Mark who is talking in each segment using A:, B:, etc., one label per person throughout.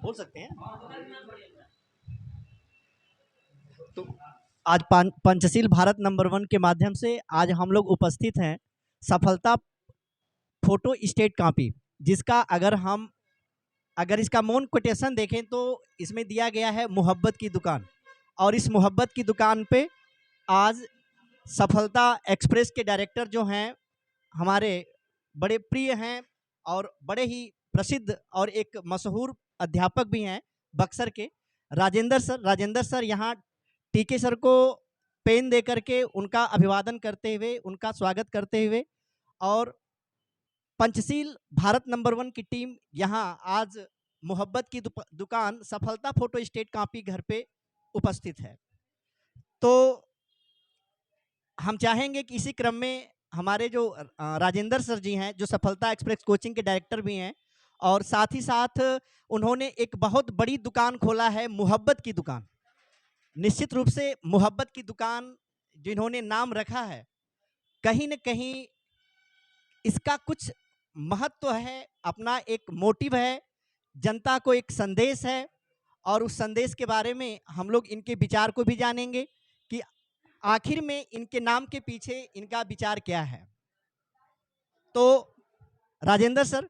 A: बोल सकते हैं। तो आज पंचशील भारत नंबर 1 के माध्यम से आज हम लोग उपस्थित हैं सफलता फोटो स्टेट कॉपी, जिसका अगर इसका मौन कोटेशन देखें तो इसमें दिया गया है मोहब्बत की दुकान। और इस मोहब्बत की दुकान पे आज सफलता एक्सप्रेस के डायरेक्टर जो हैं हमारे बड़े प्रिय हैं और बड़े ही प्रसिद्ध और एक मशहूर अध्यापक भी हैं बक्सर के राजेंद्र सर यहाँ टीके सर को पेन दे करके उनका अभिवादन करते हुए, उनका स्वागत करते हुए, और पंचशील भारत नंबर 1 की टीम यहाँ आज मोहब्बत की दुकान सफलता फोटो स्टेट कॉपी घर पे उपस्थित है। तो हम चाहेंगे कि इसी क्रम में हमारे जो राजेंद्र सर जी हैं, जो सफलता एक्सप्रेस कोचिंग के डायरेक्टर भी हैं, और साथ ही साथ उन्होंने एक बहुत बड़ी दुकान खोला है, मोहब्बत की दुकान। निश्चित रूप से मोहब्बत की दुकान जिन्होंने नाम रखा है, कहीं न कहीं इसका कुछ महत्व है, अपना एक मोटिव है, जनता को एक संदेश है, और उस संदेश के बारे में हम लोग इनके विचार को भी जानेंगे कि आखिर में इनके नाम के पीछे इनका विचार क्या है। तो राजेंद्र सर,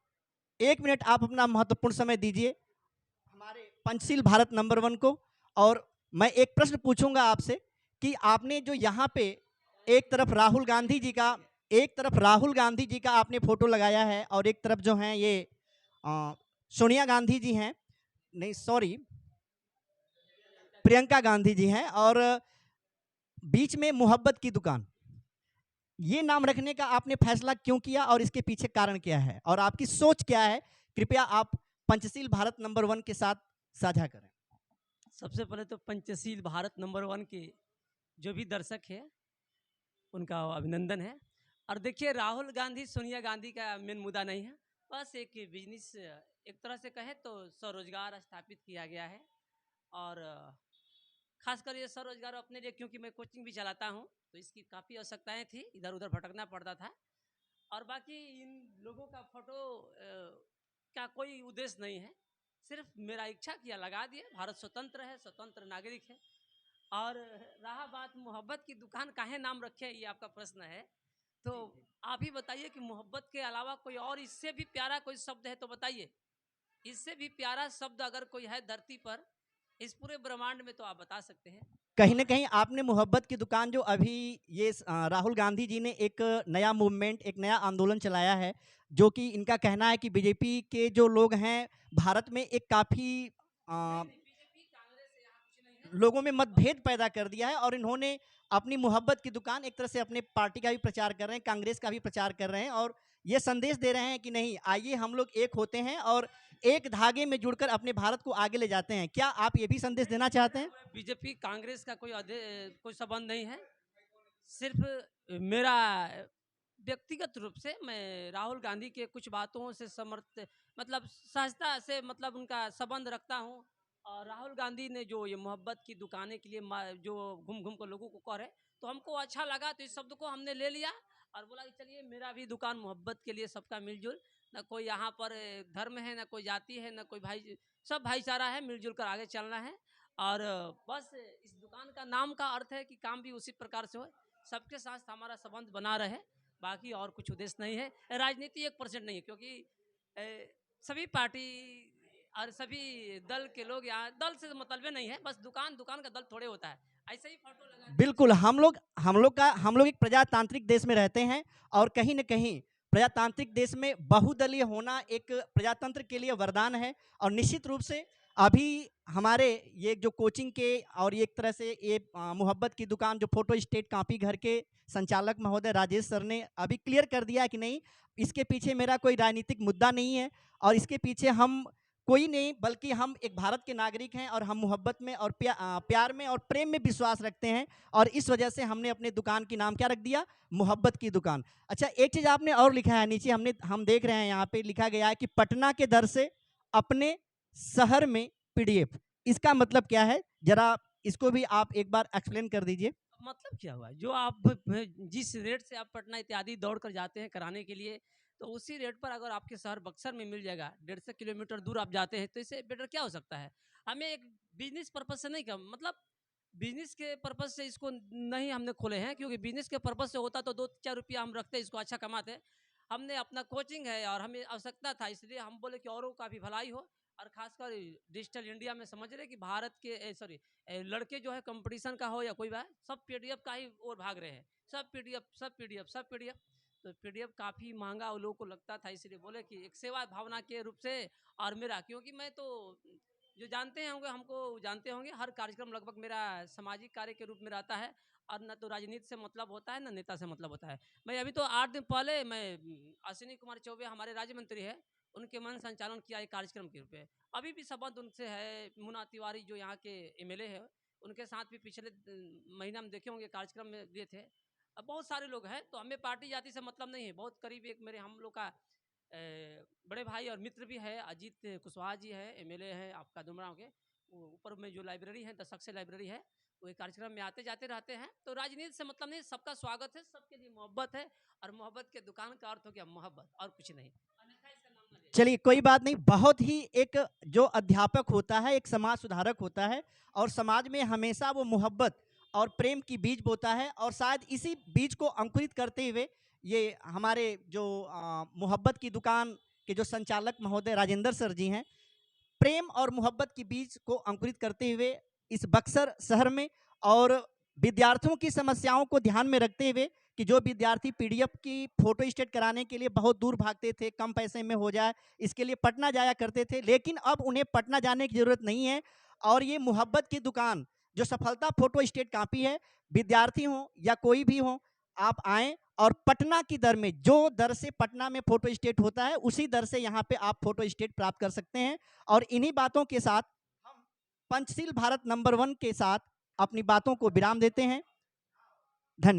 A: 1 मिनट आप अपना महत्वपूर्ण समय दीजिए हमारे पंचशील भारत नंबर 1 को। और मैं एक प्रश्न पूछूंगा आपसे कि आपने जो यहाँ पे एक तरफ राहुल गांधी जी का आपने फोटो लगाया है, और एक तरफ जो है ये सोनिया गांधी जी हैं, नहीं सॉरी प्रियंका गांधी जी हैं, और बीच में मोहब्बत की दुकान, ये नाम रखने का आपने फैसला क्यों किया और इसके पीछे कारण क्या है और आपकी सोच क्या है? कृपया आप पंचशील भारत नंबर 1 के साथ साझा करें।
B: सबसे पहले तो पंचशील भारत नंबर 1 के जो भी दर्शक है उनका अभिनंदन है। और देखिए, राहुल गांधी सोनिया गांधी का मेन मुद्दा नहीं है, बस एक बिजनेस, एक तरह से कहे तो स्वरोजगार स्थापित किया गया है। और खासकर ये स्वरोजगार अपने लिए, क्योंकि मैं कोचिंग भी चलाता हूँ तो इसकी काफ़ी आवश्यकताएं थी, इधर उधर भटकना पड़ता था। और बाकी इन लोगों का फोटो का कोई उद्देश्य नहीं है, सिर्फ मेरा इच्छा किया लगा दिया। भारत स्वतंत्र है, स्वतंत्र नागरिक है। और रहा बात मोहब्बत की दुकान काहे नाम रखे, ये आपका प्रश्न है, तो आप ही बताइए कि मोहब्बत के अलावा कोई और इससे भी प्यारा कोई शब्द है तो बताइए। इससे भी प्यारा शब्द अगर कोई है धरती पर, इस पूरे ब्रह्मांड में, तो आप बता सकते हैं।
A: कहीं ना कहीं आपने मोहब्बत की दुकान जो अभी ये राहुल गांधी जी ने एक नया मूवमेंट, एक नया आंदोलन चलाया है, जो कि इनका कहना है कि बीजेपी के जो लोग हैं भारत में एक काफ़ी लोगों में मतभेद पैदा कर दिया है, और इन्होंने अपनी मोहब्बत की दुकान एक तरह से अपने पार्टी का भी प्रचार कर रहे हैं, कांग्रेस का भी प्रचार कर रहे हैं, और ये संदेश दे रहे हैं कि नहीं, आइए हम लोग एक होते हैं और एक धागे में जुड़कर अपने भारत को आगे ले जाते हैं। क्या आप ये भी संदेश देना चाहते हैं?
B: बीजेपी कांग्रेस का कोई संबंध नहीं है, सिर्फ मेरा व्यक्तिगत रूप से मैं राहुल गांधी के कुछ बातों से मतलब सहजता से मतलब उनका संबंध रखता हूँ। और राहुल गांधी ने जो ये मोहब्बत की दुकानें के लिए जो घूम घूम कर लोगों को कह रहे, तो हमको अच्छा लगा, तो इस शब्द को हमने ले लिया और बोला कि चलिए मेरा भी दुकान मोहब्बत के लिए, सबका मिलजुल, ना कोई यहाँ पर धर्म है, ना कोई जाति है, ना कोई भाई, सब भाईचारा है, मिलजुल कर आगे चलना है। और बस इस दुकान का नाम का अर्थ है कि काम भी उसी प्रकार से हो, सबके साथ हमारा संबंध बना रहे, बाकी और कुछ उद्देश्य नहीं है। राजनीति 1% नहीं है, क्योंकि सभी पार्टी और सभी दल के लोग यहाँ, दल से मतलब नहीं है, बस दुकान का दल थोड़े होता है, ऐसे ही फोटो लगा।
A: बिल्कुल, हम लोग एक प्रजातांत्रिक देश में रहते हैं, और कहीं न कहीं प्रजातांत्रिक देश में बहुदलीय होना एक प्रजातंत्र के लिए वरदान है। और निश्चित रूप से अभी हमारे ये जो कोचिंग के और एक तरह से ये मोहब्बत की दुकान जो फोटो स्टेट कॉपी घर के संचालक महोदय राजेश सर ने अभी क्लियर कर दिया कि नहीं, इसके पीछे मेरा कोई राजनीतिक मुद्दा नहीं है, और इसके पीछे हम कोई नहीं, बल्कि हम एक भारत के नागरिक हैं, और हम मोहब्बत में और प्यार में और प्रेम में विश्वास रखते हैं, और इस वजह से हमने अपने दुकान की नाम क्या रख दिया, मोहब्बत की दुकान। अच्छा, एक चीज़ आपने और लिखा है नीचे, हम देख रहे हैं यहाँ पे लिखा गया है कि पटना के दर से अपने शहर में पीडीएफ, इसका मतलब क्या है? जरा इसको भी आप एक बार एक्सप्लेन कर दीजिए।
B: मतलब क्या हुआ, जो आप जिस रेट से आप पटना इत्यादि दौड़ कर जाते हैं कराने के लिए, तो उसी रेट पर अगर आपके शहर बक्सर में मिल जाएगा, 150 किलोमीटर दूर आप जाते हैं, तो इससे बेटर क्या हो सकता है? हमें एक बिज़नेस पर्पज़ से नहीं मतलब बिज़नेस के पर्पज़ से इसको नहीं हमने खोले हैं, क्योंकि बिज़नेस के पर्पज़ से होता तो 2-4 रुपया हम रखते, इसको अच्छा कमाते। हमने अपना कोचिंग है और हमें आवश्यकता था, इसलिए हम बोले कि औरों का भी भलाई हो, और ख़ासकर डिजिटल इंडिया में समझ रहे हैं कि भारत के लड़के जो है कंपटीशन का हो या कोई बात, सब पीडीएफ का ही ओर भाग रहे हैं। सब पीडीएफ, सब पीडीएफ, सब पीडीएफ। तो पीडीएफ काफ़ी महँगा उन लोगों को लगता था, इसलिए बोले कि एक सेवा भावना के रूप से। और मेरा, क्योंकि मैं तो जो जानते होंगे, हमको जानते होंगे, हर कार्यक्रम लगभग मेरा सामाजिक कार्य के रूप में रहता है, और न तो राजनीति से मतलब होता है, न नेता से मतलब होता है। मैं अभी तो 8 दिन पहले मैं अश्विनी कुमार चौबे हमारे राज्य मंत्री है, उनके मन संचालन किया एक कार्यक्रम के रूप में। अभी भी संबंध उनसे है, मुन्ना तिवारी जो यहाँ के एमएलए है, उनके साथ भी पिछले महीना में देखे होंगे कार्यक्रम में दिए थे। अब बहुत सारे लोग हैं, तो हमें पार्टी जाति से मतलब नहीं है। बहुत करीब एक मेरे हम लोग का बड़े भाई और मित्र भी है, अजीत कुशवाहा जी है, एमएलए है आपका डुमरांव के। वो ऊपर में जो लाइब्रेरी है, 10 से लाइब्रेरी है, वो कार्यक्रम में आते जाते रहते हैं। तो राजनीति से मतलब नहीं, सबका स्वागत है, सबके लिए मोहब्बत है, और मोहब्बत के दुकान का अर्थ हो गया मोहब्बत, और कुछ नहीं। अन्यथा इसका नाम ना ले।
A: चलिए कोई बात नहीं। बहुत ही एक जो अध्यापक होता है एक समाज सुधारक होता है, और समाज में हमेशा वो मोहब्बत और प्रेम की बीज बोता है, और शायद इसी बीज को अंकुरित करते हुए ये हमारे जो मोहब्बत की दुकान के जो संचालक महोदय राजेंद्र सर जी हैं, प्रेम और मोहब्बत की बीज को अंकुरित करते हुए इस बक्सर शहर में, और विद्यार्थियों की समस्याओं को ध्यान में रखते हुए कि जो विद्यार्थी पीडीएफ की फोटो स्टेट कराने के लिए बहुत दूर भागते थे, कम पैसे में हो जाए इसके लिए पटना जाया करते थे, लेकिन अब उन्हें पटना जाने की ज़रूरत नहीं है। और ये मोहब्बत की दुकान जो सफलता फोटो स्टेट कापी है, विद्यार्थी हों या कोई भी हो, आप आएँ और पटना की दर में, जो दर से पटना में फोटो स्टेट होता है उसी दर से यहाँ पे आप फोटो स्टेट प्राप्त कर सकते हैं। और इन्हीं बातों के साथ हम पंचशील भारत नंबर 1 के साथ अपनी बातों को विराम देते हैं।